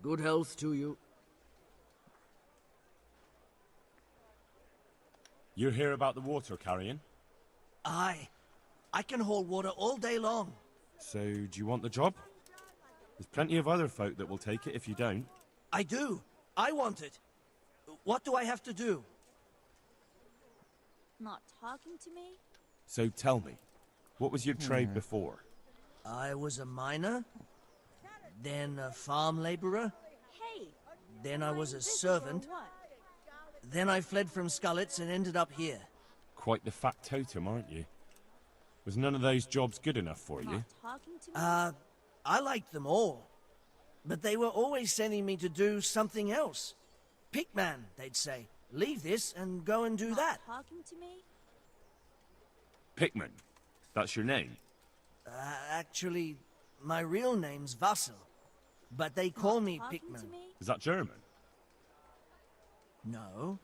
Good health to you. You hear about the water carrying? Aye. I can haul water all day long. So, do you want the job? There's plenty of other folk that will take it if you don't. I do. I want it. What do I have to do? Not talking to me? So tell me, what was your trade before? I was a miner, then a farm laborer, Hey! then I am was a invisible servant, or what? then I fled from Skullets and ended up here. Quite the factotum, aren't you? Was none of those jobs good enough for you? Not talking to me? I liked them all, but they were always sending me to do something else. Pickman, they'd say. Leave this and go and do Not that. talking to me? Pickman. That's your name? Actually, my real name's Vassal, but they call me Talking Pickman. to me? Is that German? No,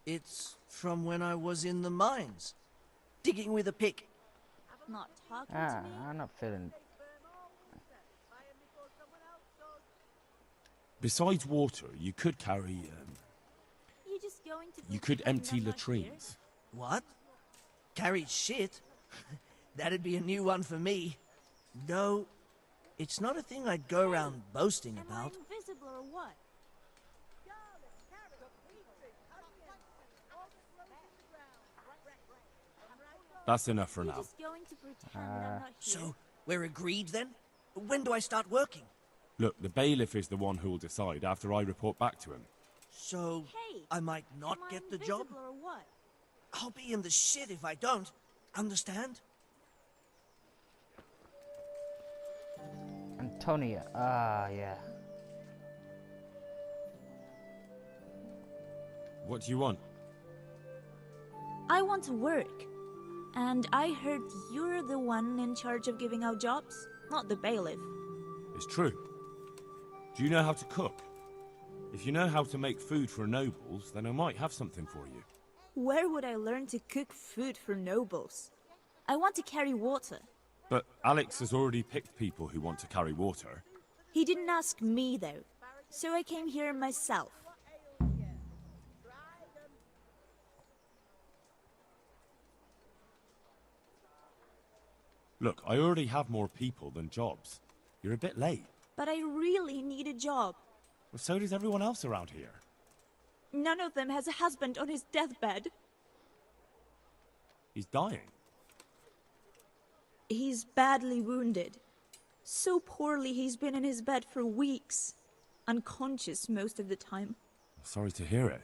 it's from when I was in the mines, digging with a pick. Not talking Ah, to me? I'm not feeling. Besides water, you could carry, You just going to you could pretend empty I'm not latrines. What? Carry shit? That'd be a new one for me. No, it's not a thing I'd go around boasting here? Am about. I invisible or what? That's enough for You now. just going to pretend I'm not here? So, we're agreed then? When do I start working? Look, the bailiff is the one who'll decide after I report back to him. So, Hey, I might not am I get the job? invisible or what? I'll be in the shit if I don't. Understand? Antonia. Ah, yeah. What do you want? I want to work. And I heard you're the one in charge of giving out jobs, not the bailiff. It's true. Do you know how to cook? If you know how to make food for nobles, then I might have something for you. Where would I learn to cook food for nobles? I want to carry water. But Alex has already picked people who want to carry water. He didn't ask me, though. So I came here myself. Look, I already have more people than jobs. You're a bit late. But I really need a job. Well, so does everyone else around here. None of them has a husband on his deathbed. He's dying. He's badly wounded. So poorly he's been in his bed for weeks. Unconscious most of the time. Sorry to hear it.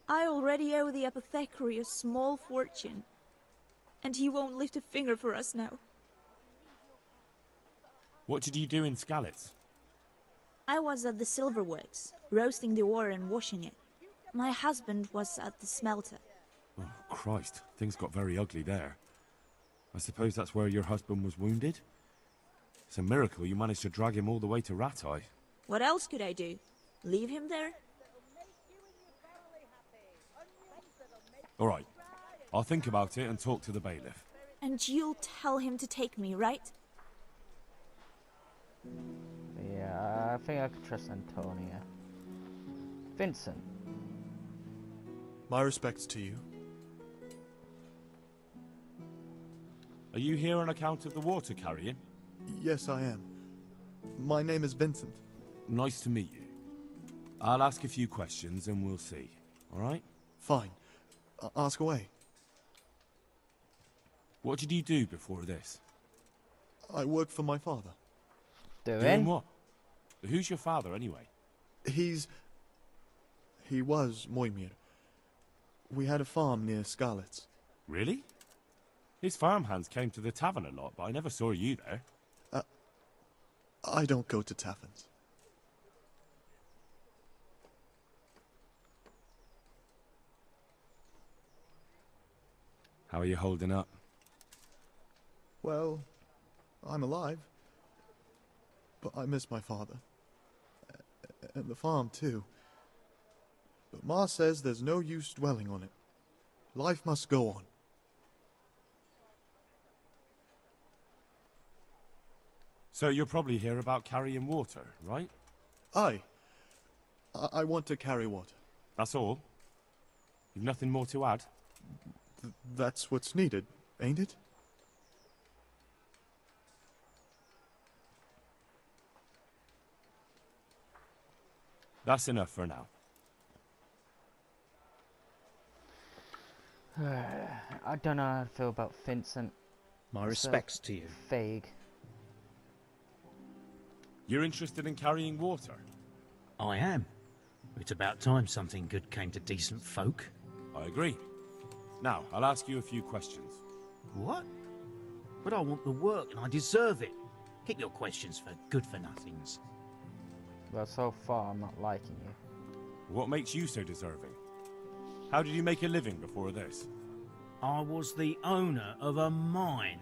I already owe the apothecary a small fortune. And he won't lift a finger for us now. What did you do in Skalitz? I was at the silverworks, roasting the ore and washing it. My husband was at the smelter. Oh, Christ. Things got very ugly there. I suppose that's where your husband was wounded? It's a miracle you managed to drag him all the way to Ratai. What else could I do? Leave him there? All right. I'll think about it and talk to the bailiff. And you'll tell him to take me, right? Yeah, I think I could trust Antonia. Vincent. My respects to you. Are you here on account of the water carrying? Yes, I am. My name is Vincent. Nice to meet you. I'll ask a few questions and we'll see. All right? Fine. Ask away. What did you do before this? I work for my father. Doing what? Who's your father, anyway? He was Muuuurrrrrder. We had a farm near Skalitz. Really? His farmhands came to the tavern a lot, but I never saw you there. I don't go to taverns. How are you holding up? Well, I'm alive. But I miss my father. And the farm, too. But Ma says there's no use dwelling on it. Life must go on. So you're probably here about carrying water, right? I want to carry water. That's all? You've nothing more to add? That's what's needed, ain't it? That's enough for now. I don't know how to feel about Vincent. My respects to you. Vague. You're interested in carrying water? I am. It's about time something good came to decent folk. I agree. Now, I'll ask you a few questions. What? But I want the work and I deserve it. Keep your questions for good-for-nothings. Well, so far I'm not liking you. What makes you so deserving? How did you make a living before this? I was the owner of a mine.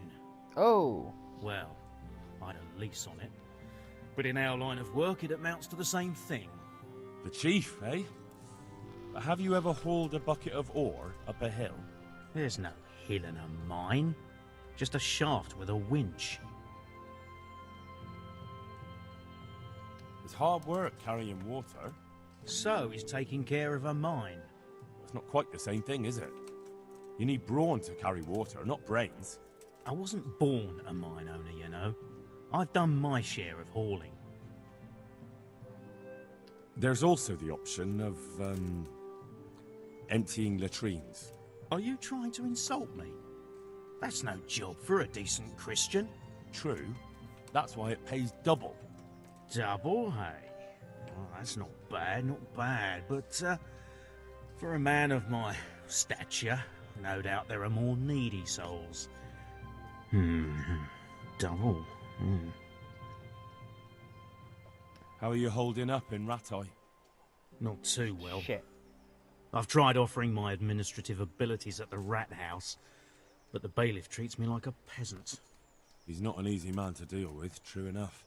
Oh! Well, I had a lease on it. But in our line of work, it amounts to the same thing. The chief, eh? But have you ever hauled a bucket of ore up a hill? There's no hill in a mine. Just a shaft with a winch. It's hard work carrying water. So is taking care of a mine. It's not quite the same thing, is it? You need brawn to carry water, not brains. I wasn't born a mine owner, you know. I've done my share of hauling. There's also the option of, emptying latrines. Are you trying to insult me? That's no job for a decent Christian. True. That's why it pays double. Double, hey? Well, that's not bad, but, for a man of my stature, no doubt there are more needy souls. Double. How are you holding up in Rattay? Not too well. Shit. I've tried offering my administrative abilities at the rat house, but the bailiff treats me like a peasant. He's not an easy man to deal with, true enough.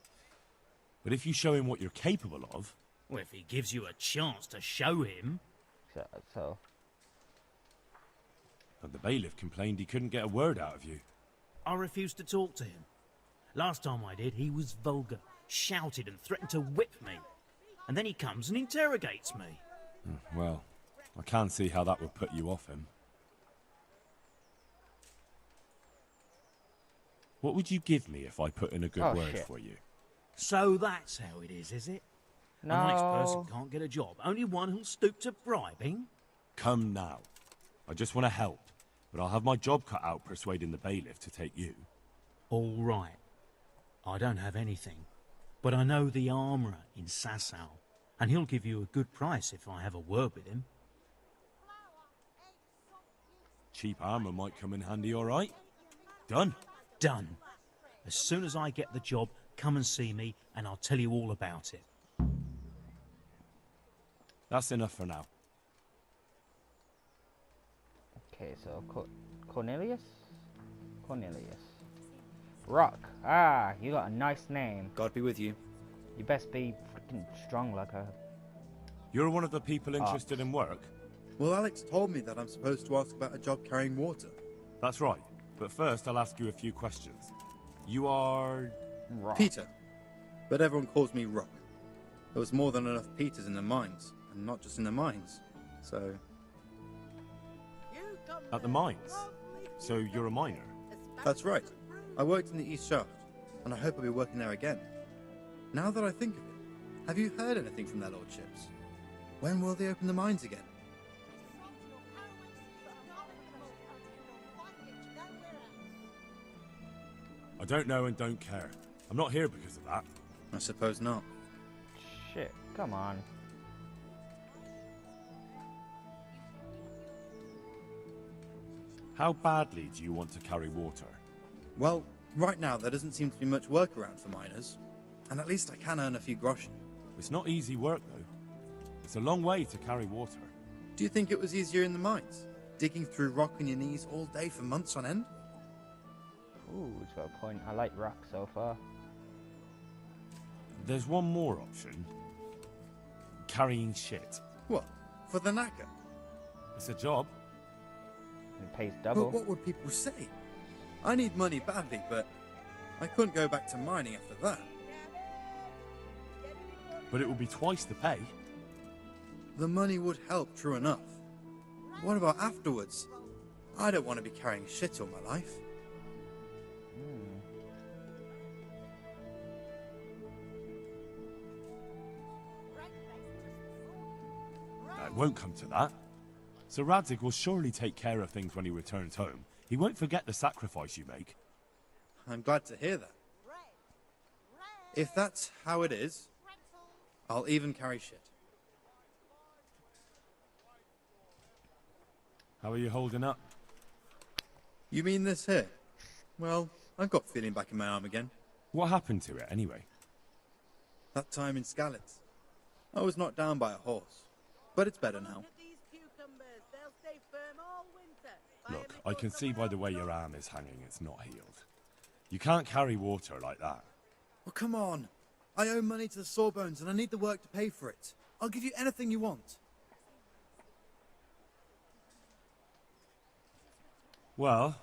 But if you show him what you're capable of... Well, if he gives you a chance to show him... So... And the bailiff complained he couldn't get a word out of you. I refused to talk to him. Last time I did, he was vulgar, shouted and threatened to whip me. And then he comes and interrogates me. Well, I can see how that would put you off him. What would you give me if I put in a good word for you? So that's how it is it? No. A nice person can't get a job. Only one who'll stoop to bribing? Come now. I just want to help, but I'll have my job cut out persuading the bailiff to take you. All right. I don't have anything, but I know the armourer in Sasau, and he'll give you a good price if I have a word with him. Cheap armour might come in handy, all right? Done. Done. As soon as I get the job, come and see me, and I'll tell you all about it. That's enough for now. Okay, so Cornelius? Cornelius. Rock. Ah, you got a nice name. God be with you. You best be freaking strong like a... You're one of the people interested in work? Well, Alex told me that I'm supposed to ask about a job carrying water. That's right. But first, I'll ask you a few questions. You are... Rock. Peter. But everyone calls me Rock. There was more than enough Peters in the mines, and not just in the mines. So... At the mines? So you're a miner? That's right. I worked in the East Shaft, and I hope I'll be working there again. Now that I think of it, have you heard anything from their lordships? When will they open the mines again? I don't know and don't care. I'm not here because of that. I suppose not. Shit, come on. How badly do you want to carry water? Well, right now there doesn't seem to be much work around for miners, and at least I can earn a few groschen. It's not easy work, though. It's a long way to carry water. Do you think it was easier in the mines? Digging through rock on your knees all day for months on end? Ooh, it's got a point. I like Rock so far. There's one more option. Carrying shit. What? For the knacker? It's a job. It pays But double. what would people say? I need money badly, but I couldn't go back to mining after that. but it will be twice the pay. The money would help, true enough. What about afterwards? I don't want to be carrying shit all my life. It won't come to that. Sir Radzig will surely take care of things when he returns home. He won't forget the sacrifice you make. I'm glad to hear that. If that's how it is, I'll even carry shit. How are you holding up? You mean this here? Well, I've got feeling back in my arm again. What happened to it, anyway? That time in Skalitz. I was knocked down by a horse. But it's better now. Look, I can see by the way your arm is hanging it's not healed. You can't carry water like that. Well, come on. I owe money to the Sawbones and I need the work to pay for it. I'll give you anything you want. Well,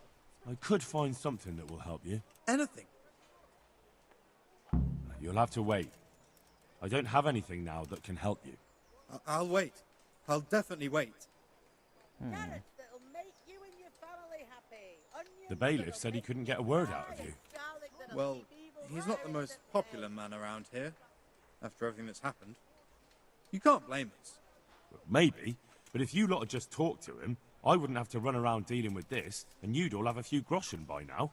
I could find something that will help you. Anything? You'll have to wait. I don't have anything now that can help you. I'll wait. I'll definitely wait. The bailiff said he couldn't get a word out of you. Well, he's not the most popular man around here, after everything that's happened. You can't blame us. Maybe, but if you lot had just talked to him, I wouldn't have to run around dealing with this, and you'd all have a few groschen by now.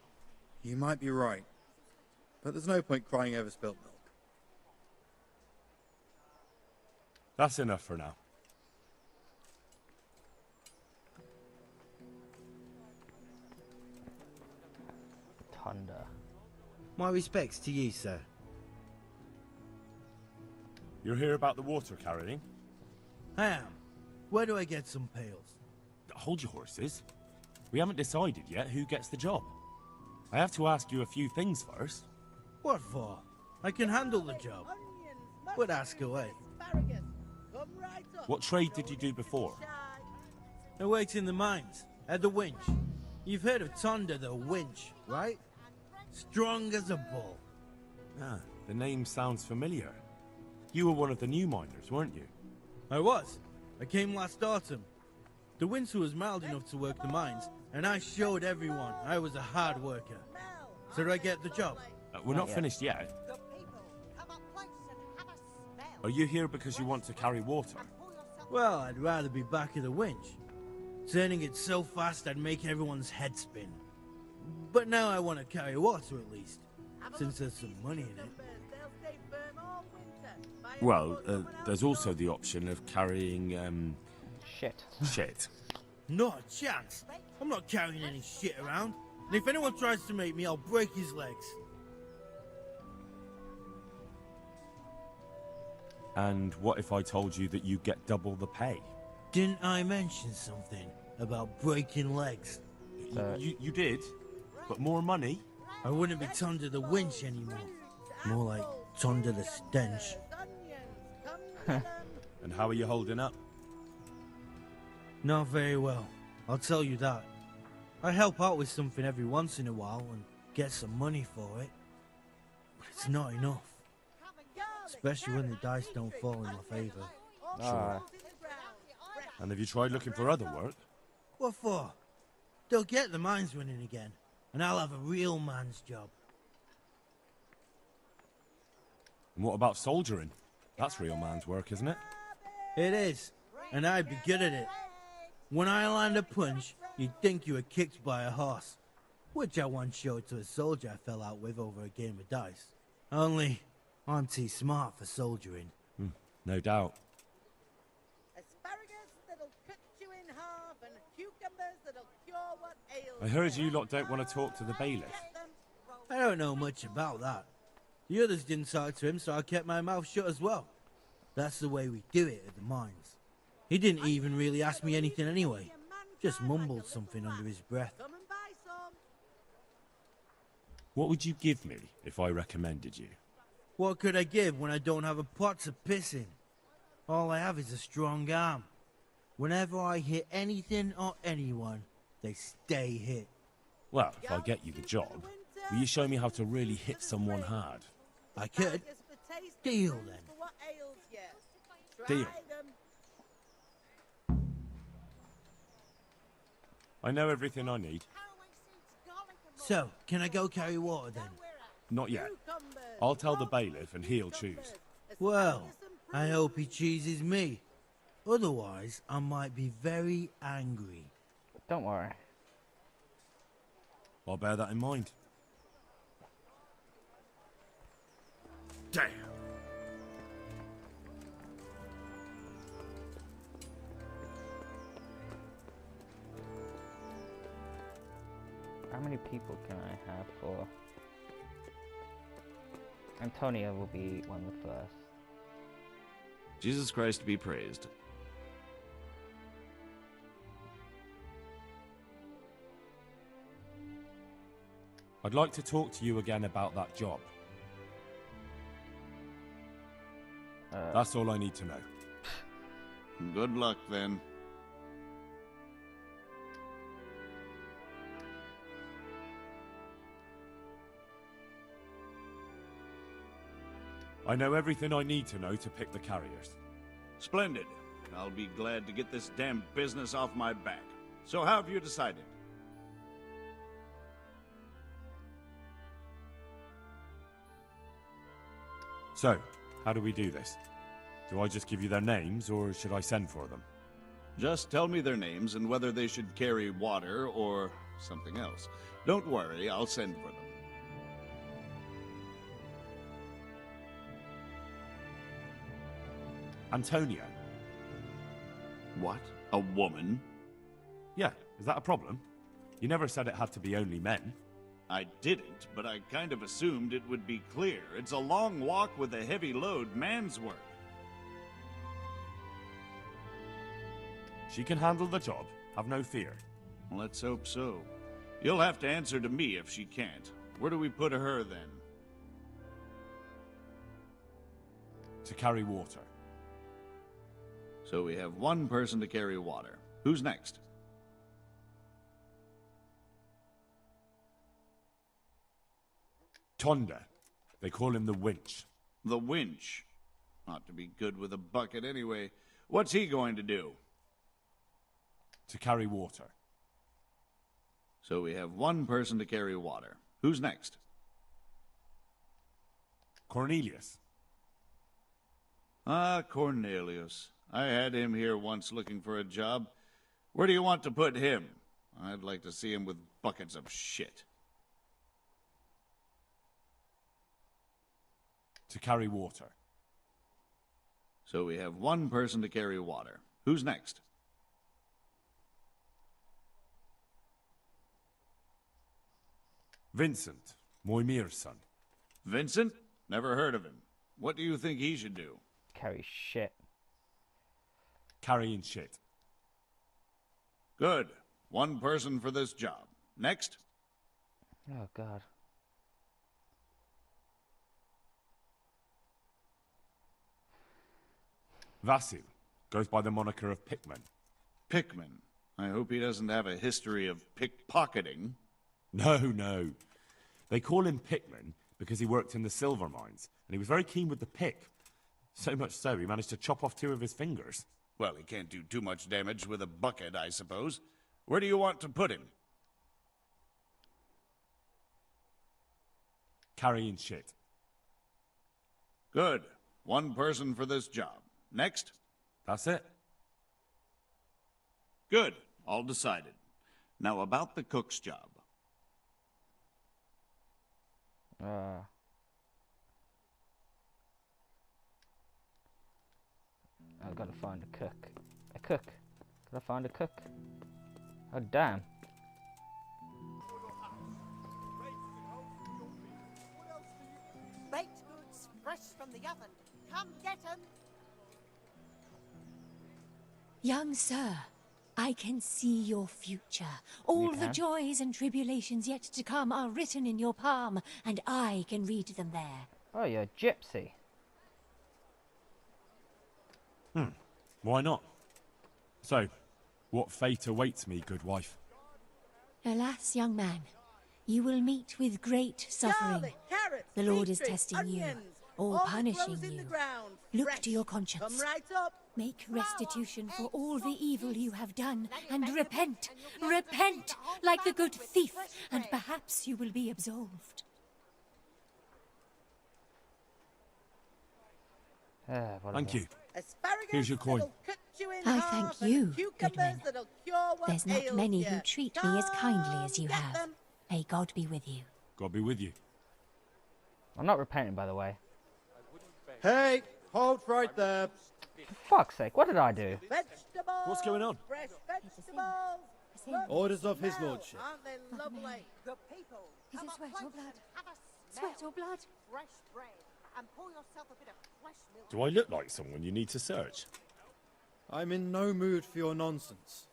You might be right. But there's no point crying over spilt milk. That's enough for now. Thunder. My respects to you, sir. You're here about the water carrying? I am. Where do I get some pails? Hold your horses. We haven't decided yet who gets the job. I have to ask you a few things first. What for? I can handle the job. But ask away. What trade did you do before? I worked in the mines, at the winch. You've heard of Thunder the winch, right? Strong as a bull. Ah, the name sounds familiar. You were one of the new miners, weren't you? I was. I came last autumn. The winter was mild enough to work the mines, and I showed everyone I was a hard worker. So I get the job. We're not finished yet. Are you here because you want to carry water? Well, I'd rather be back at the winch. Turning it so fast I'd make everyone's head spin. But now I want to carry water at least, since there's some money in it. Well, there's also the option of carrying, Shit. shit. Not a chance. I'm not carrying any shit around. And if anyone tries to make me, I'll break his legs. And what if I told you that you get double the pay? Didn't I mention something about breaking legs? You did, but more money? I wouldn't be Thunder the winch anymore. More like Thunder the stench. And how are you holding up? Not very well, I'll tell you that. I help out with something every once in a while and get some money for it. But it's not enough. Especially when the dice don't fall in my favor. Sure. And have you tried looking for other work? What for? They'll get the mines running again, and I'll have a real man's job. And what about soldiering? That's real man's work, isn't it? It is, and I'd be good at it. When I land a punch, you'd think you were kicked by a horse, which I once showed to a soldier I fell out with over a game of dice. Only, I'm too smart for soldiering. No doubt. Asparagus that'll cut you in half and cucumbers that'll cure what ails I heard you lot don't want to talk to the bailiff. I don't know much about that. The others didn't talk to him, so I kept my mouth shut as well. That's the way we do it at the mines. He didn't even really ask me anything anyway. Just mumbled something under his breath. Come and buy some. What would you give me if I recommended you? What could I give when I don't have a pot to piss in? All I have is a strong arm. Whenever I hit anything or anyone, they stay hit. Well, if I get you the job, will you show me how to really hit someone hard? I could. Deal then. ails you. Deal. Try them. I know everything I need. So, can I go carry water then? Not yet. I'll tell the bailiff and he'll choose. Well, I hope he chooses me. Otherwise, I might be very angry. Don't worry. I'll bear that in mind. Damn. How many people can I have for... Antonia will be one of the first. Jesus Christ be praised. I'd like to talk to you again about that job. That's all I need to know. Good luck, then. I know everything I need to know to pick the carriers. Splendid. I'll be glad to get this damn business off my back. So how have you decided? So, how do we do this? Do I just give you their names, or should I send for them? Just tell me their names and whether they should carry water or something else. Don't worry, I'll send for them. Antonia. What? A woman? Yeah, is that a problem? You never said it had to be only men. I didn't, but I kind of assumed it would be clear. It's a long walk with a heavy load, man's work. She can handle the job, have no fear. Let's hope so. You'll have to answer to me if she can't. Where do we put her, then? To carry water. So we have one person to carry water. Who's next? Tonda. They call him the winch. The winch. Ought to be good with a bucket anyway. What's he going to do? To carry water. So we have one person to carry water. Who's next? Cornelius. Ah, Cornelius. I had him here once looking for a job. Where do you want to put him? I'd like to see him with buckets of shit. To carry water. So we have one person to carry water. Who's next? Vincent, Muuuurrrrr's son. Vincent? Never heard of him. What do you think he should do? Carry shit. Carrying shit. Good. One person for this job. Next? Oh, God. Vasil goes by the moniker of Pickman. Pickman. I hope he doesn't have a history of pickpocketing. No. They call him Pickman because he worked in the silver mines, and he was very keen with the pick. So much so, he managed to chop off 2 of his fingers. Well, he can't do too much damage with a bucket, I suppose. Where do you want to put him? Carrying shit. Good. One person for this job. Next? That's it. Good. All decided. Now about the cook's job. I've got to find a cook. A cook. Gotta find a cook. Oh, damn. Baked goods fresh from the oven. Come get 'em. Young sir, I can see your future. All the joys and tribulations yet to come are written in your palm, and I can read them there. Oh, you're a gypsy. Why not? So, what fate awaits me, good wife? Alas, young man, you will meet with great suffering. Garlic, carrots, The Lord is beetroot, testing you, onions, or all that punishing grows in the you. ground. Look fresh. to your Come conscience. right up. Make restitution for all the evil you have done, and repent. Repent, like the good thief, and perhaps you will be absolved. Thank you. Asparagus Here's your coin. that'll cut you in I half, thank and you, cucumbers Goodwin. that'll cure what There's not ails many you. who treat me as kindly as you Come have. get them. May God be with you. God be with you. I'm not repenting, by the way. Hey, hold right there. For fuck's sake, what did I do? Vegetables. What's going on? Fresh vegetables. Look, Orders of his lordship. aren't they lovely? The people. Is it have a sweat or place blood? and have a Sweat smell. or blood? Fresh bread. And pour yourself a bit of fresh milk. Do I look like someone you need to search? I'm in no mood for your nonsense.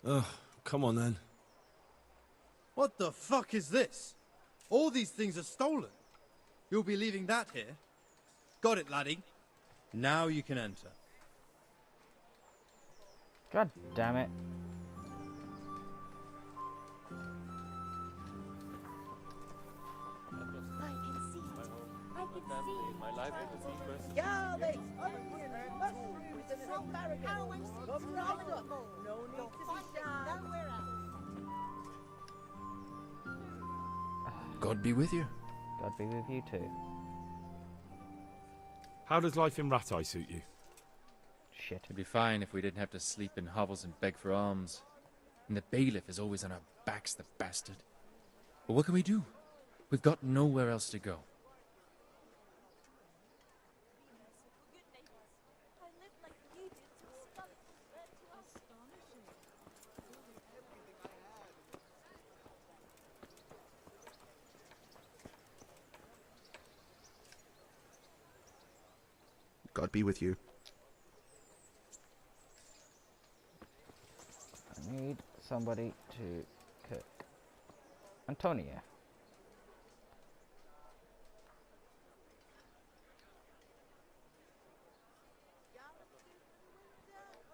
Ugh, come on then. What the fuck is this? All these things are stolen. You'll be leaving that here? Got it, laddie. Now you can enter. God damn it. Garlic, onions, mushrooms, and asparagus. Come right up. No need to be shy. God be with you. God be with you too. How does life in Rattay suit you? Shit. It'd be fine if we didn't have to sleep in hovels and beg for alms. And the bailiff is always on our backs, the bastard. But what can we do? We've got nowhere else to go. God be with you. I need somebody to cook. Antonia.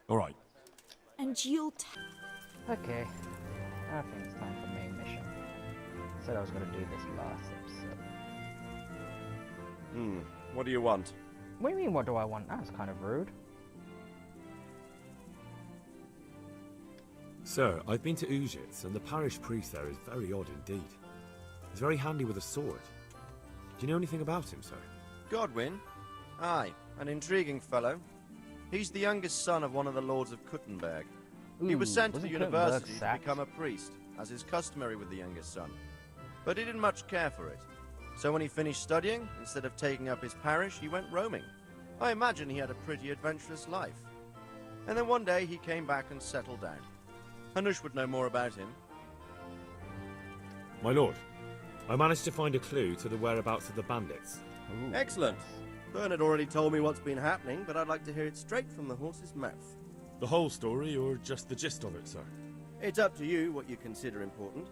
All right. And you'll Okay. I think it's time for main mission. Said I was going to do this last episode. What do you want? What do you mean, what do I want? That's kind of rude. Sir, I've been to Ujits, and the parish priest there is very odd indeed. He's very handy with a sword. Do you know anything about him, sir? Godwin? Aye, an intriguing fellow. He's the youngest son of one of the lords of Kuttenberg. He was sent to the wasn't university Kuttenberg to sacked? become a priest, as is customary with the youngest son. But he didn't much care for it. So when he finished studying, instead of taking up his parish, he went roaming. I imagine he had a pretty adventurous life. And then one day he came back and settled down. Hanush would know more about him. My lord, I managed to find a clue to the whereabouts of the bandits. Ooh. Excellent. Bernard already told me what's been happening, but I'd like to hear it straight from the horse's mouth. The whole story, or just the gist of it, sir? It's up to you what you consider important.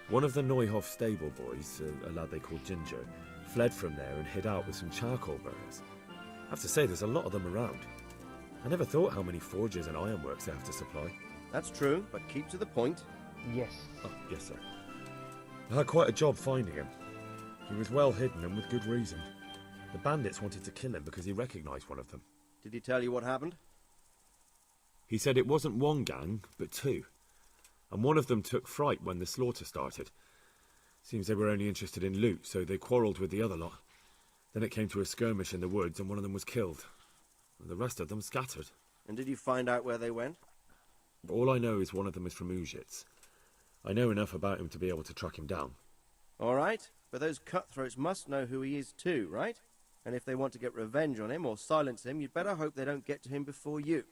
One of the Neuhoff stable boys, a lad they called Ginger, fled from there and hid out with some charcoal burners. I have to say, there's a lot of them around. I never thought how many forges and ironworks they have to supply. That's true, but keep to the point. Yes. Oh, yes, sir. I had quite a job finding him. He was well hidden and with good reason. The bandits wanted to kill him because he recognised one of them. Did he tell you what happened? He said it wasn't one gang, but two. And one of them took fright when the slaughter started. Seems they were only interested in loot, so they quarrelled with the other lot. Then it came to a skirmish in the woods and one of them was killed. And the rest of them scattered. And did you find out where they went? All I know is one of them is from Ujits. I know enough about him to be able to track him down. All right, but those cutthroats must know who he is too, right? And if they want to get revenge on him or silence him, you'd better hope they don't get to him before you.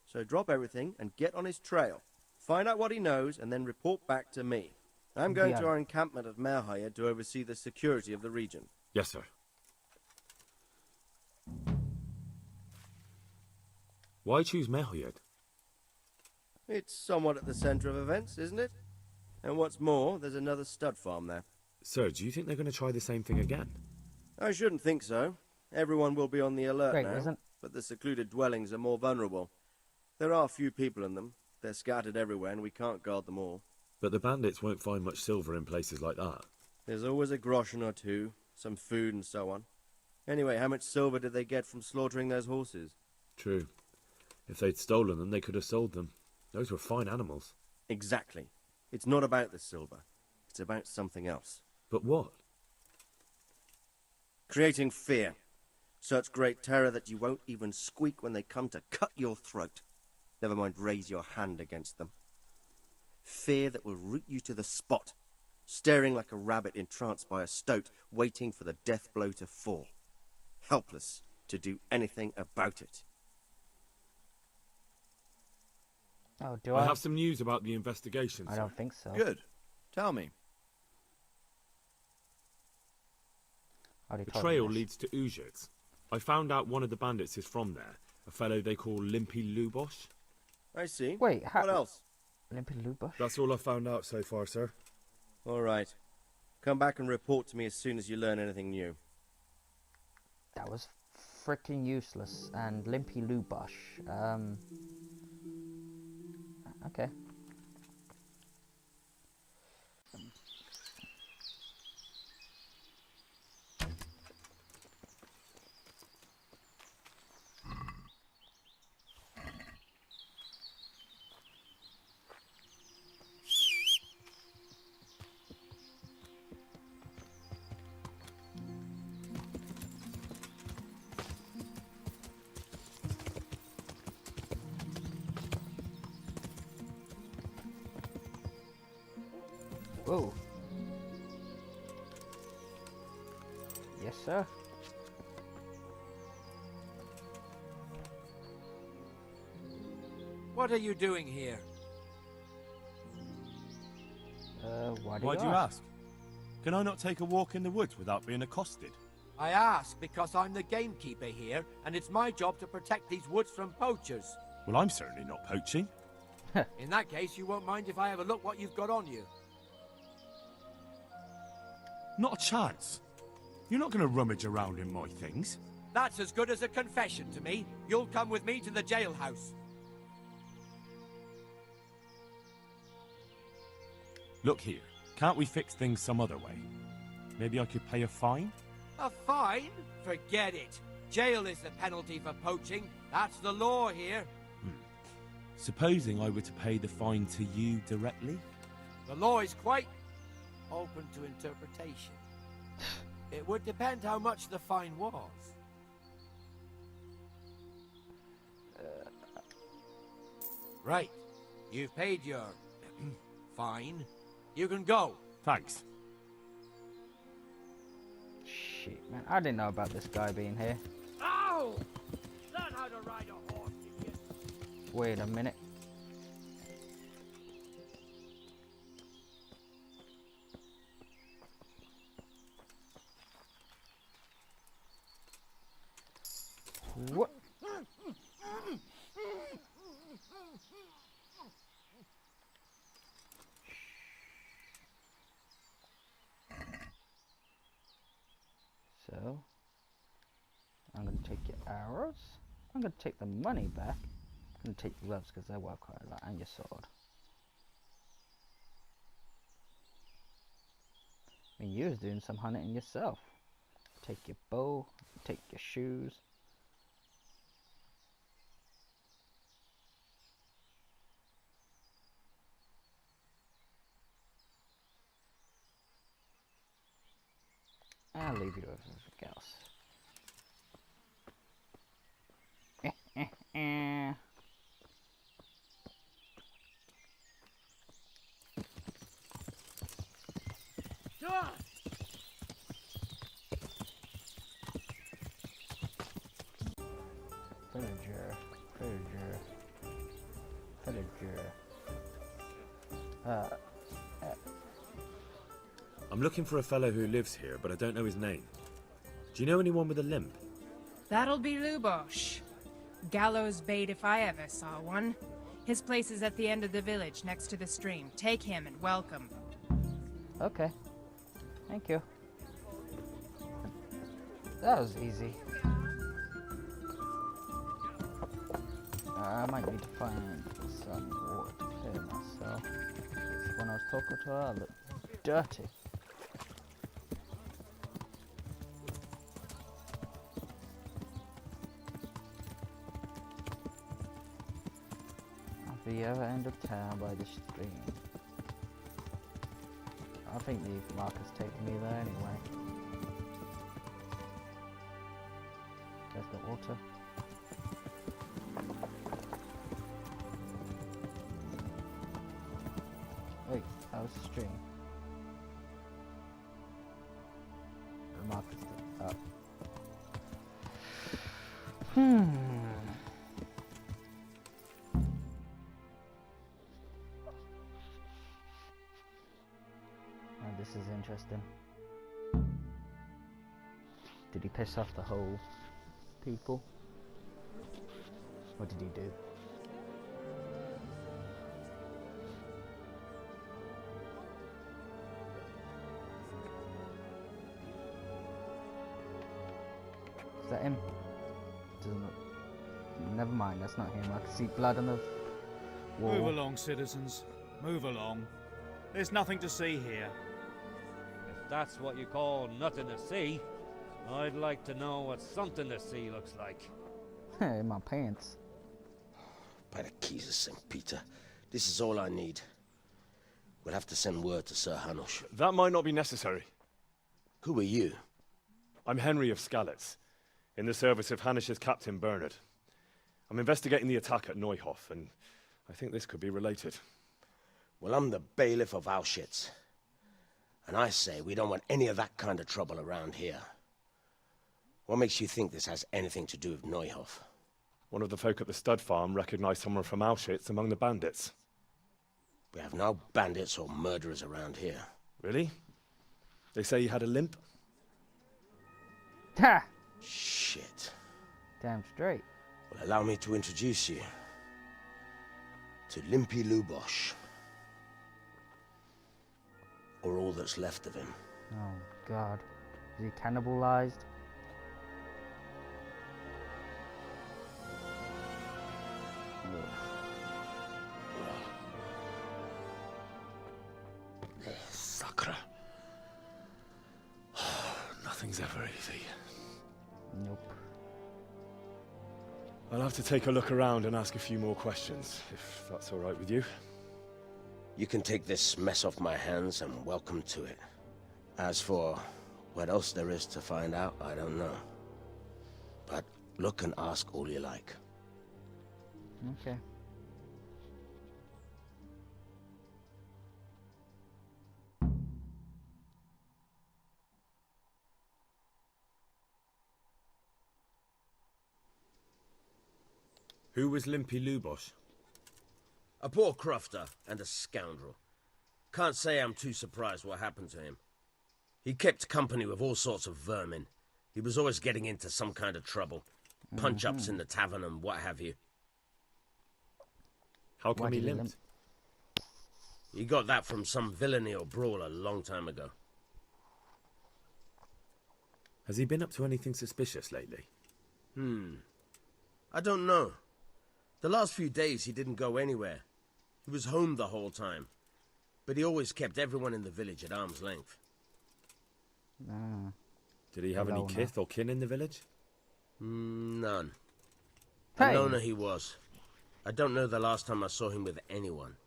So drop everything and get on his trail. Find out what he knows and then report back to me. I'm going to our encampment at Merhayed to oversee the security of the region. Yes, sir. Why choose Merhayed? It's somewhat at the centre of events, isn't it? And what's more, there's another stud farm there. Sir, do you think they're going to try the same thing again? I shouldn't think so. Everyone will be on the alert Great, now, isn't? but the secluded dwellings are more vulnerable. There are few people in them. They're scattered everywhere and we can't guard them all. But the bandits won't find much silver in places like that. There's always a groschen or two, some food and so on. Anyway, how much silver did they get from slaughtering those horses? True. If they'd stolen them, they could have sold them. Those were fine animals. Exactly. It's not about the silver. It's about something else. But what? Creating fear. Such great terror that you won't even squeak when they come to cut your throat. Never mind raise your hand against them. Fear that will root you to the spot, staring like a rabbit entranced by a stoat, waiting for the death blow to fall. Helpless to do anything about it. Oh, do I have some news about the investigation, I sir. don't think so. Good. Tell me. Already The told me trail this. leads to Uzhitz. I found out one of the bandits is from there, a fellow they call Limpy Lubosh. I see. Wait, What else? Limpy Lubosh? That's all I've found out so far, sir. All right. Come back and report to me as soon as you learn anything new. That was freaking useless. And Limpy Lubosh. Okay. Whoa. Yes, sir. What are you doing here? Why do you ask? Can I not take a walk in the woods without being accosted? I ask because I'm the gamekeeper here, and it's my job to protect these woods from poachers. Well, I'm certainly not poaching. In that case, you won't mind if I have a look what you've got on you. Not a chance. You're not going to rummage around in my things. That's as good as a confession to me. You'll come with me to the jailhouse. Look here, can't we fix things some other way? Maybe I could pay a fine? A fine? Forget it. Jail is the penalty for poaching. That's the law here. Supposing I were to pay the fine to you directly? The law is quite open to interpretation. It would depend how much the fine was. Right. You've paid your fine. You can go. Thanks. Shit, man. I didn't know about this guy being here. Ow! Learn how to ride a horse, idiot. Wait a minute. What? So, I'm going to take your arrows. I'm going to take the money back. I'm going to take your gloves because they work quite a lot, and your sword. I mean, you was doing some hunting yourself. Take your bow, take your shoes. I'll leave you with everything else. Villager. I'm looking for a fellow who lives here, but I don't know his name. Do you know anyone with a limp? That'll be Lubosh. Gallows bait if I ever saw one. His place is at the end of the village, next to the stream. Take him and welcome. Okay. Thank you. That was easy. I might need to find some wood to clear myself. When I was talking to her. I look dirty. At the other end of town by the stream. I think the marker's taking me there anyway. There's the water. Wait, that was the stream. The marker's still up. Oh, this is interesting. Did he piss off the whole people? What did he do? Is that him? Doesn't look. Never mind, that's not him. I can see blood on the wall. Move along, citizens. Move along. There's nothing to see here. If that's what you call nothing to see, I'd like to know what something to see looks like. In my pants. By the keys of St. Peter, this is all I need. We'll have to send word to Sir Hanush. That might not be necessary. Who are you? I'm Henry of Skalitz, in the service of Hanush's Captain Bernard. I'm investigating the attack at Neuhof, and I think this could be related. Well, I'm the bailiff of Auschwitz. And I say we don't want any of that kind of trouble around here. What makes you think this has anything to do with Neuhof? One of the folk at the stud farm recognized someone from Auschwitz among the bandits. We have no bandits or murderers around here. Really? They say he had a limp? Ha! Shit. Damn straight. Well, allow me to introduce you to Limpy Lubosh. Or all that's left of him. Oh, God. Is he cannibalized? Sakra. Nothing's ever easy. Nope. I'll have to take a look around and ask a few more questions, if that's all right with you. You can take this mess off my hands and welcome to it. As for what else there is to find out, I don't know. But look and ask all you like. Okay. Who was Limpy Lubosh? A poor crofter and a scoundrel. Can't say I'm too surprised what happened to him. He kept company with all sorts of vermin. He was always getting into some kind of trouble. Punch-ups in the tavern and what have you. How come he limped? He got that from some villainy or brawl a long time ago. Has he been up to anything suspicious lately? I don't know. The last few days he didn't go anywhere. He was home the whole time. But he always kept everyone in the village at arm's length. Did he have any kith or kin in the village? None. Hey. A loner he was. I don't know the last time I saw him with anyone.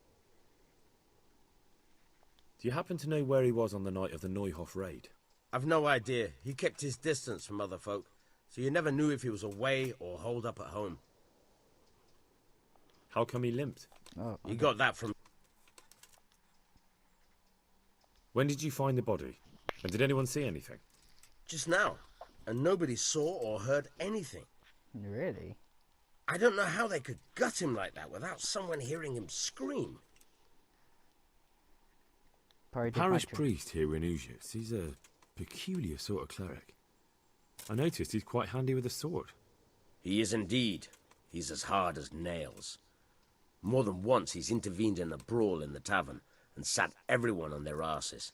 Do you happen to know where he was on the night of the Neuhof raid? I've no idea. He kept his distance from other folk, so you never knew if he was away or holed up at home. How come he limped? Oh, He got that from... When did you find the body? And did anyone see anything? just now, and nobody saw or heard anything. Really? I don't know how they could gut him like that without someone hearing him scream. Parish priest here in Ujits, he's a peculiar sort of cleric. I noticed he's quite handy with a sword. He is indeed. He's as hard as nails. More than once he's intervened in a brawl in the tavern and sat everyone on their arses.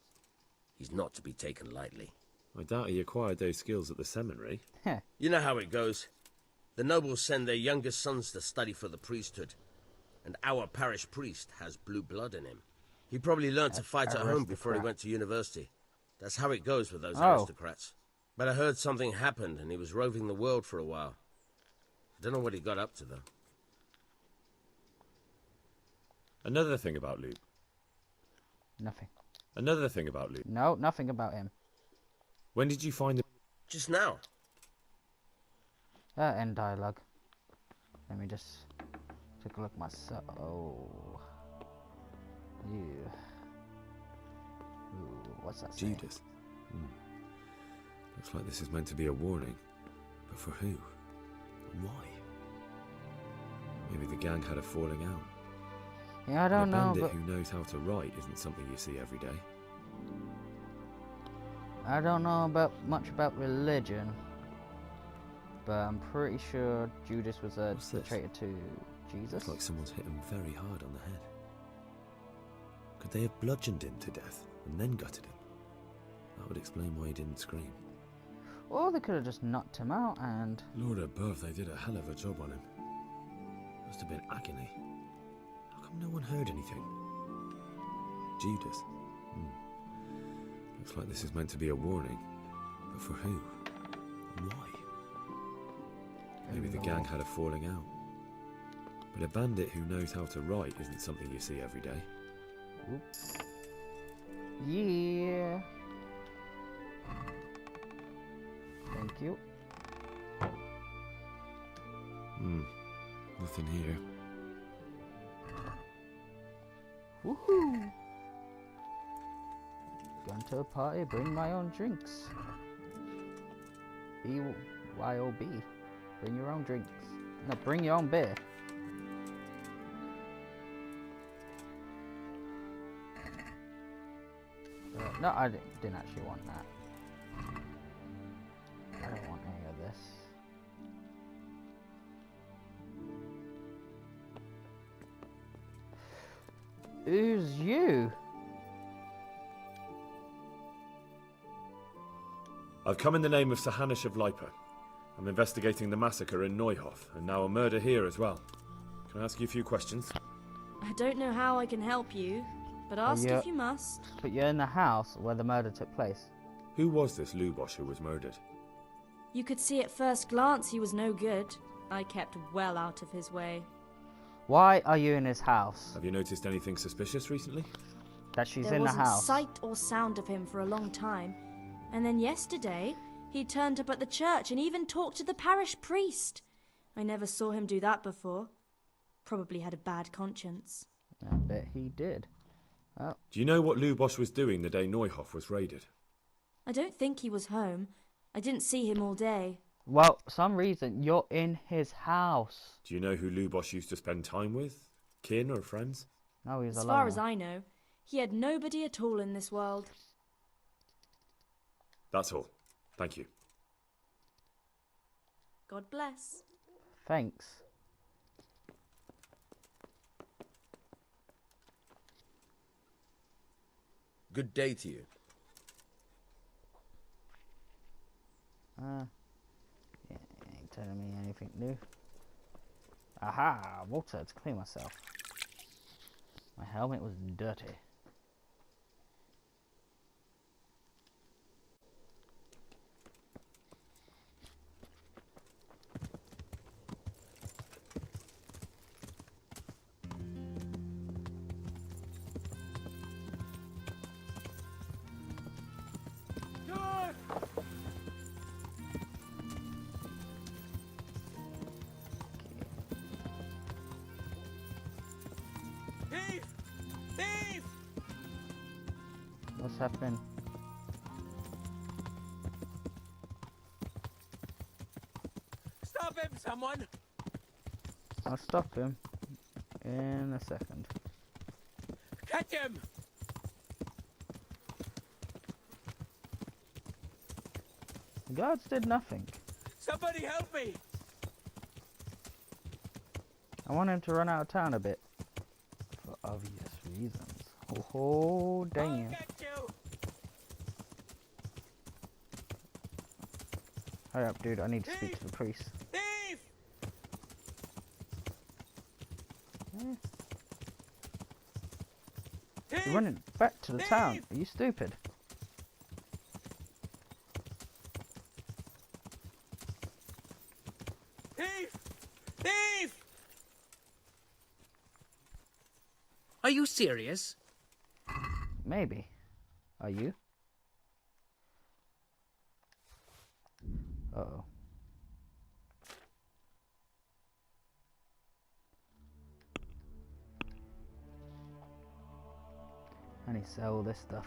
He's not to be taken lightly. I doubt he acquired those skills at the seminary. You know how it goes. The nobles send their youngest sons to study for the priesthood, and our parish priest has blue blood in him. He probably learned to fight at home before he went to university. That's how it goes with those Oh. aristocrats. But I heard something happened and he was roving the world for a while. I don't know what he got up to, though. Another thing about Luke. Nothing. Another thing about Luke. No, nothing about him. When did you find him? Just now. End dialogue. Let me just take a look myself. Oh. You. Ooh, what's that saying? Judas. Looks like this is meant to be a warning. But for who? And why? Maybe the gang had a falling out. Yeah, I don't know, but... A but... bandit who knows how to write isn't something you see every day. I don't know much about religion. But I'm pretty sure Judas was a traitor to Jesus. Looks like someone's hit him very hard on the head. Could they have bludgeoned him to death and then gutted him? That would explain why he didn't scream. Or they could have just knocked him out and... Lord above, they did a hell of a job on him. Must have been agony. How come no one heard anything? Judas. Looks like this is meant to be a warning. But for who? And why? Maybe the gang had a falling out. But a bandit who knows how to write isn't something you see every day. Oops. Yeah. Thank you. Nothing here. Woohoo! Going to a party, bring my own drinks. BYOB. Bring your own drinks. No, bring your own beer. No, I didn't actually want that. I don't want any of this. Who's you? I've come in the name of Sahanish of Lipa. I'm investigating the massacre in Neuhof, and now a murder here as well. Can I ask you a few questions? I don't know how I can help you, but ask if you must. But you're in the house where the murder took place. Who was this Lubosh who was murdered? You could see at first glance he was no good. I kept well out of his way. Why are you in his house? Have you noticed anything suspicious recently? That she's there in the wasn't house. sight or sound of him for a long time, and then yesterday he turned up at the church and even talked to the parish priest. I never saw him do that before. Probably had a bad conscience. I bet he did. Oh. Do you know what Lubosh was doing the day Neuhof was raided? I don't think he was home. I didn't see him all day. Well, for some reason, you're in his house. Do you know who Lubosh used to spend time with? Kin or friends? No, he's alone. alone. As far as I know, he had nobody at all in this world. That's all. Thank you. God bless. Thanks. Good day to you. Yeah, ain't telling me anything new. Aha! Water to clean myself. My helmet was dirty. What's happening? Stop him, someone! I'll stop him in a second. Catch him! The guards did nothing. Somebody help me! I want him to run out of town a bit. For obvious reasons. Oh, damn. Hurry up, dude. I need to speak to the priest. Thief! Eh. You're running back to the town. Are you stupid? Thief! Thief! Are you serious? Maybe. Are you? Uh-oh. I need to sell all this stuff.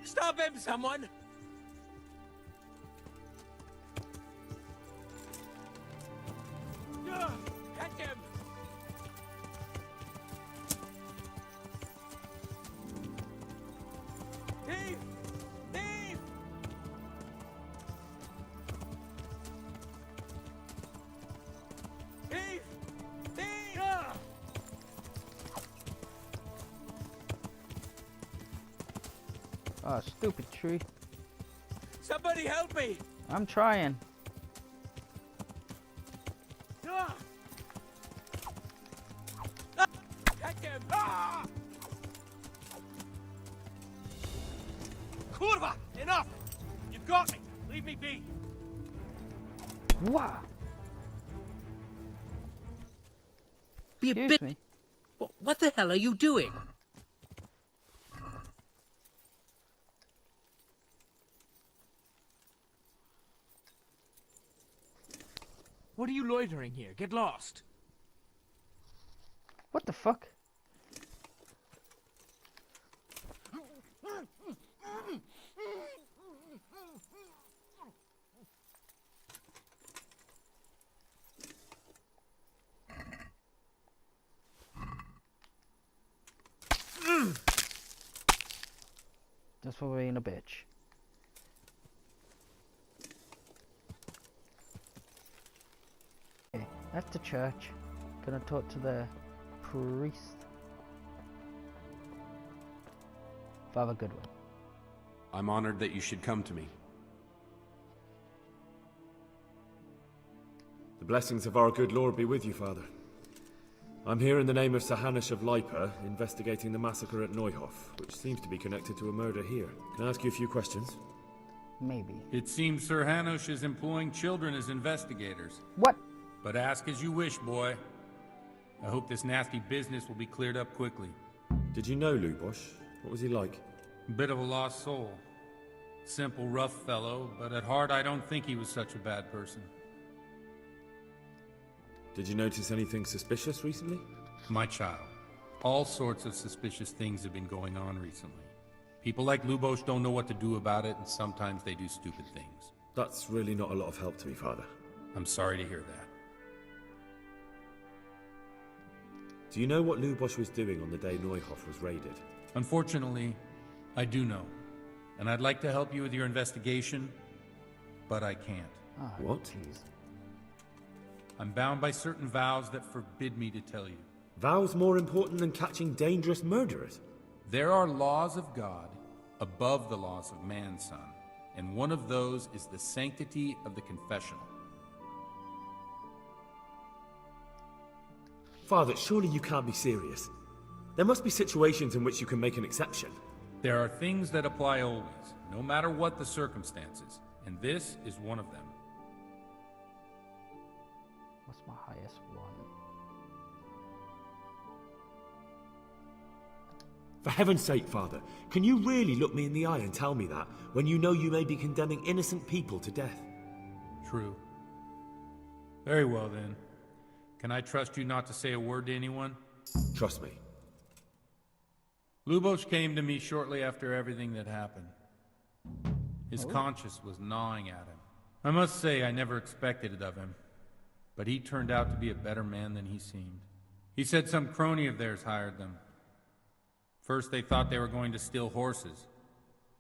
Stop him, someone! Catch him! Thief! Thief! Thief! Thief! Oh, stupid tree. Somebody help me! I'm trying. Ah! Catch him! Ah! Kurva! Enough! You've got me! Leave me be! Wow. Be a bit. Me. What the hell are you doing? What are you loitering here? Get lost! What the fuck? Just for being a bitch. Okay, at the church, gonna talk to the priest. Father Goodwin. I'm honored that you should come to me. The blessings of our good Lord be with you, Father. I'm here in the name of Sir Hanush of Lipa, investigating the massacre at Neuhof, which seems to be connected to a murder here. Can I ask you a few questions? Maybe. It seems Sir Hanush is employing children as investigators. What? But ask as you wish, boy. I hope this nasty business will be cleared up quickly. Did you know Lubosh? What was he like? Bit of a lost soul. Simple, rough fellow, but at heart I don't think he was such a bad person. Did you notice anything suspicious recently? My child, all sorts of suspicious things have been going on recently. People like Lubosh don't know what to do about it, and sometimes they do stupid things. That's really not a lot of help to me, Father. I'm sorry to hear that. Do you know what Lubosh was doing on the day Neuhof was raided? Unfortunately, I do know. And I'd like to help you with your investigation, but I can't. Oh, what? Geez. I'm bound by certain vows that forbid me to tell you. Vows more important than catching dangerous murderers? There are laws of God above the laws of man, son, and one of those is the sanctity of the confessional. Father, surely you can't be serious. There must be situations in which you can make an exception. There are things that apply always, no matter what the circumstances, and this is one of them. What's my highest one? For heaven's sake, Father, can you really look me in the eye and tell me that, when you know you may be condemning innocent people to death? True. Very well, then. Can I trust you not to say a word to anyone? Trust me. Lubosh came to me shortly after everything that happened. His conscience was gnawing at him. I must say I never expected it of him, but he turned out to be a better man than he seemed. He said some crony of theirs hired them. First they thought they were going to steal horses,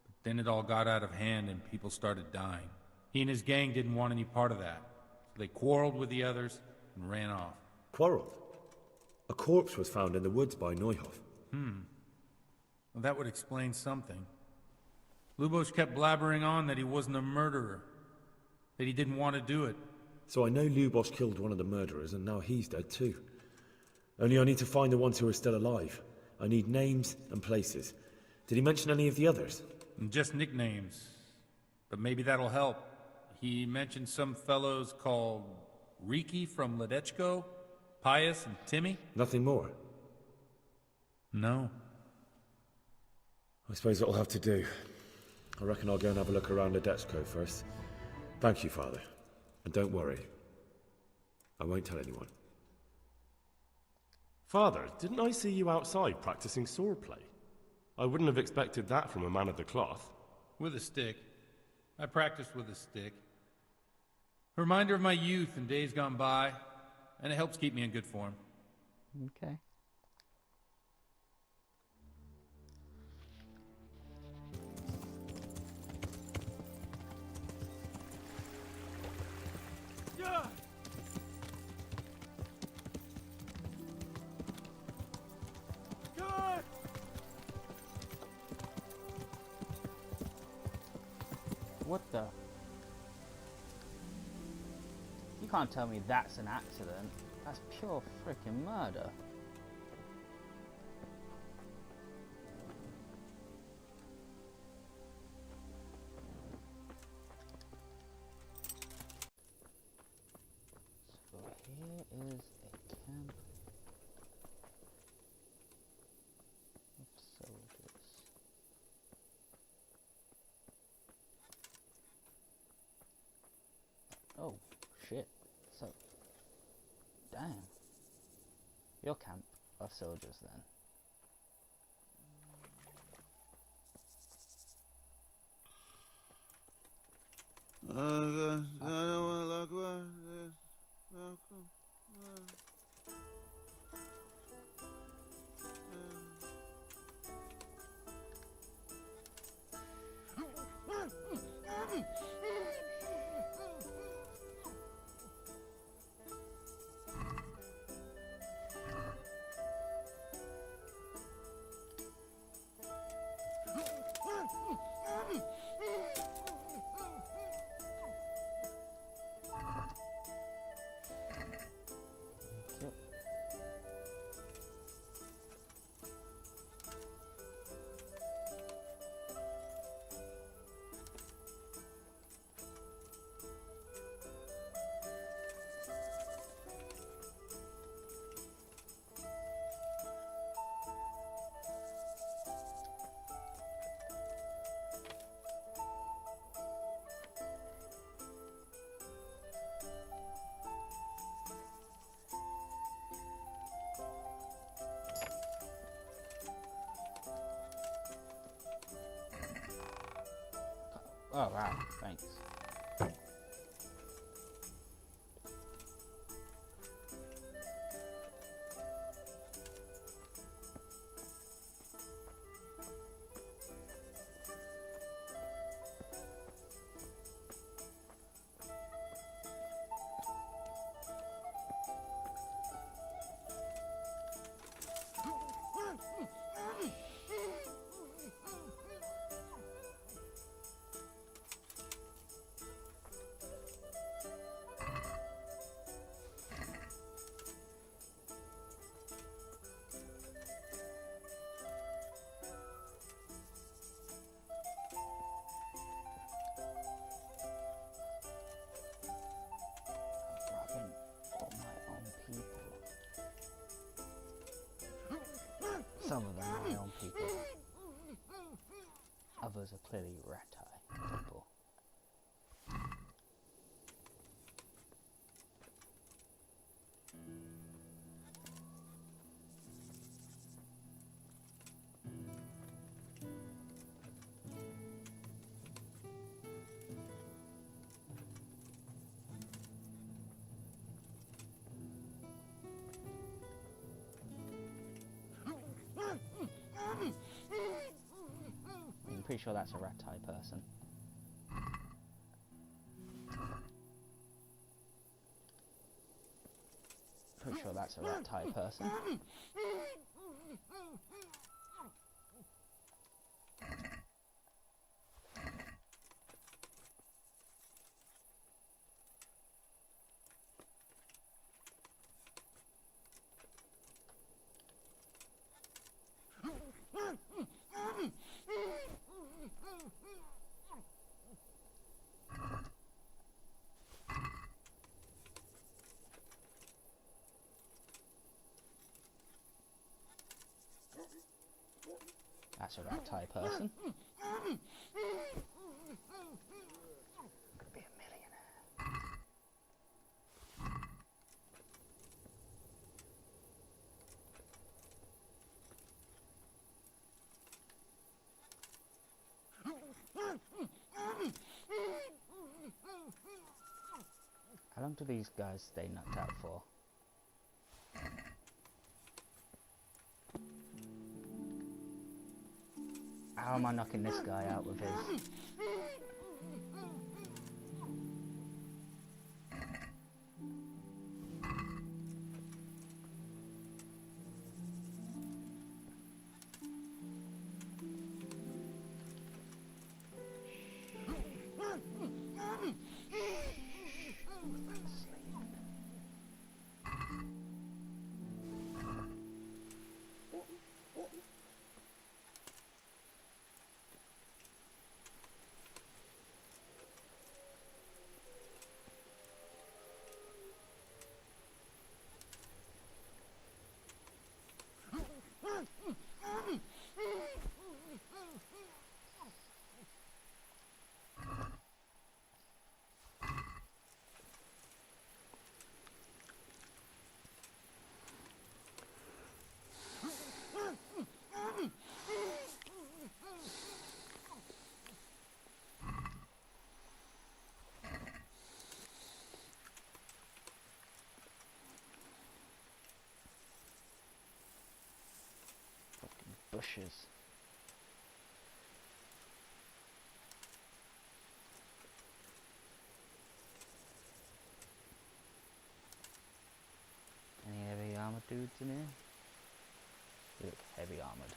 but then it all got out of hand and people started dying. He and his gang didn't want any part of that, so they quarreled with the others and ran off. Quarreled? A corpse was found in the woods by Neuhof. Well, that would explain something. Lubosh kept blabbering on that he wasn't a murderer, that he didn't want to do it. So I know Lubosh killed one of the murderers, and now he's dead too. Only I need to find the ones who are still alive. I need names and places. Did he mention any of the others? Just nicknames. But maybe that'll help. He mentioned some fellows called Riki from Ledechko, Pius and Timmy. Nothing more? No. I suppose it'll have to do. I reckon I'll go and have a look around Ledechko first. Thank you, Father. And don't worry. I won't tell anyone. Father, didn't I see you outside practicing swordplay? I wouldn't have expected that from a man of the cloth. With a stick. I practiced with a stick. A reminder of my youth and days gone by, and it helps keep me in good form. Okay. What the? You can't tell me that's an accident. That's pure freaking murder. So here is a camp of soldiers. Oh, shit. So, damn. Your camp of soldiers then. Oh wow, thanks. Some of them are my own people. Others are clearly Ratai people. I'm pretty sure that's a Ratai person. Pretty sure that's a Ratai person. That's a rat type person. I'm gonna be a millionaire. How long do these guys stay knocked out for? How am I knocking this guy out with his? Bushes. Any heavy armored dudes in here? You look heavy armored.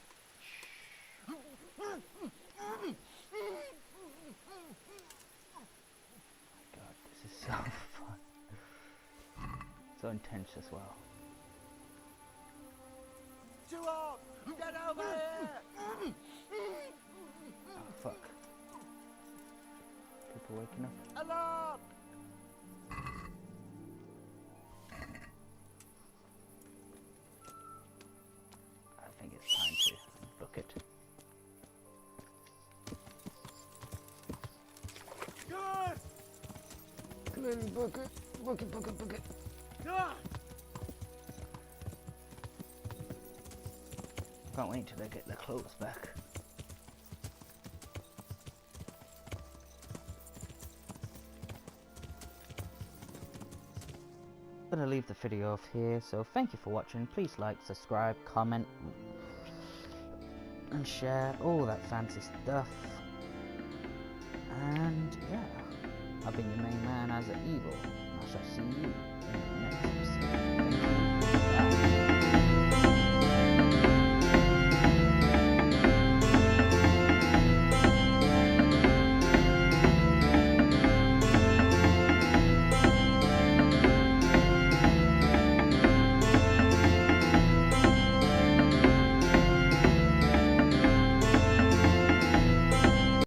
God, this is so fun. So intense as well. Two up! Get over here! Oh fuck. People waking up. Alarm! I think it's time to book it. Good! Clearly book it. Book it, book it, book it. Good! Can't wait till they get their clothes back. I'm gonna leave the video off here, so thank you for watching. Please like, subscribe, comment, and share, all that fancy stuff. And yeah, I've been your main man, Azaevil. I shall see you in the next episode. Thank you. Bye.